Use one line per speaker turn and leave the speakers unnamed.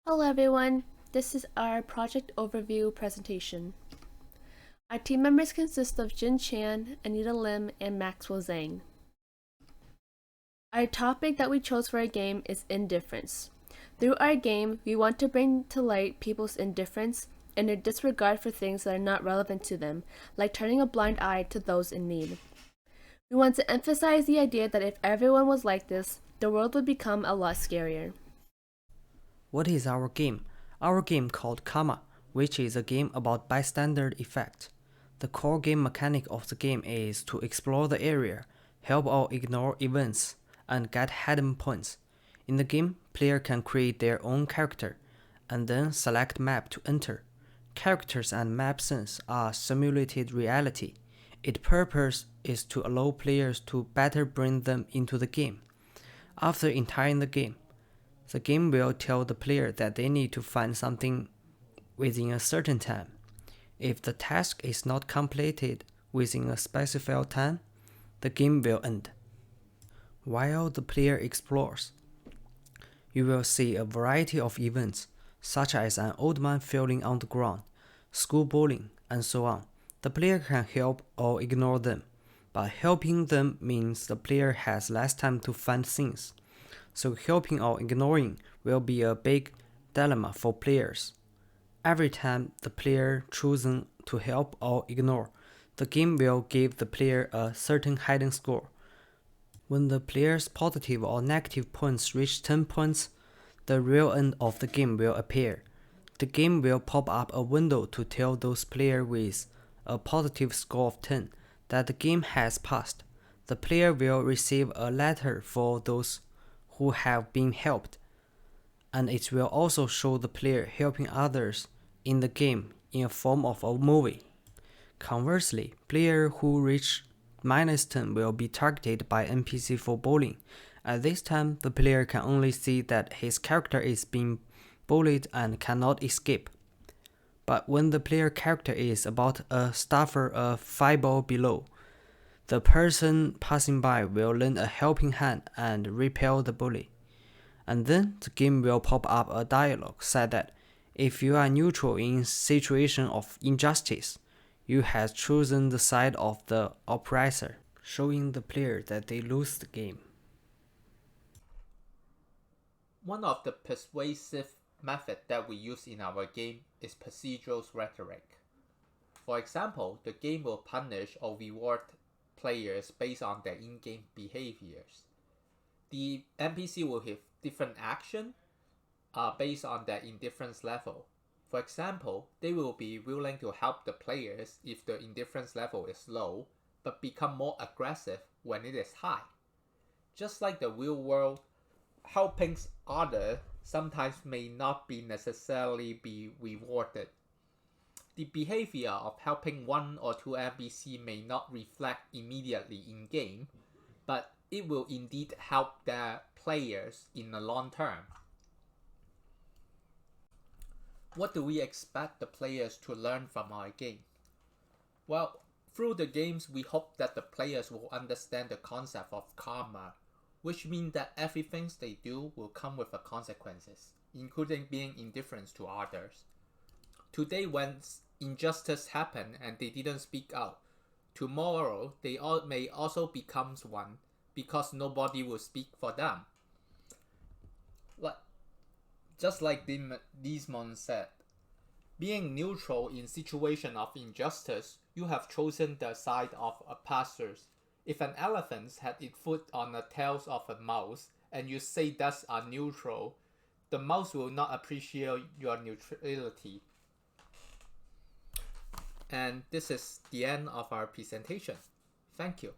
Hello everyone, this is our project overview presentation. Our team members consist of Jin Chan, Anita Lim, and Maxwell Zhang. Our topic that we chose for our game is indifference. Through our game, we want to bring to light people's indifference and their disregard for things that are not relevant to them, like turning a blind eye to those in need. We want to emphasize the idea that if everyone was like this, the world would become a lot scarier.
What is our game? Our game called Karma, which is a game about bystander effect. The core game mechanic of the game is to explore the area, help or ignore events, and get hidden points. In the game, player can create their own character, and then select map to enter. Characters and map scenes are simulated reality. Its purpose is to allow players to better bring them into the game. After entering the game will tell the player that they need to find something within a certain time. If the task is not completed within a specified time, the game will end. While the player explores, you will see a variety of events, such as an old man falling on the ground, school bullying, and so on. The player can help or ignore them, but helping them means the player has less time to find things. So helping or ignoring will be a big dilemma for players. Every time the player chooses to help or ignore, the game will give the player a certain hidden score. When the player's positive or negative points reach 10 points, the real end of the game will appear. The game will pop up a window to tell those players with a positive score of 10 that the game has passed. The player will receive a letter for those who have been helped, and it will also show the player helping others in the game in a form of a movie. Conversely, player who reach -10 will be targeted by NPC for bullying. At this time, the player can only see that his character is being bullied and cannot escape. But when the player character is about a staffer a fireball below, the person passing by will lend a helping hand and repel the bully. And then the game will pop up a dialogue said that if you are neutral in situation of injustice, you have chosen the side of the oppressor, showing the player that they lose the game.
One of the persuasive methods that we use in our game is procedural rhetoric. For example, the game will punish or reward players based on their in-game behaviors. The NPC will have different action based on their indifference level. For example, they will be willing to help the players if the indifference level is low, but become more aggressive when it is high. Just like the real world, helping others sometimes may not be necessarily be rewarded. The behavior of helping one or two NPC may not reflect immediately in game, but it will indeed help their players in the long term. What do we expect the players to learn from our game? Well, through the games we hope that the players will understand the concept of karma, which means that everything they do will come with consequences, including being indifferent to others. Today when injustice happen and they didn't speak out, tomorrow they may also become one because nobody will speak for them. Just like Desmond said, being neutral in situation of injustice, you have chosen the side of oppressors. If an elephant had its foot on the tails of a mouse and you say that's neutral, the mouse will not appreciate your neutrality. And this is the end of our presentation. Thank you.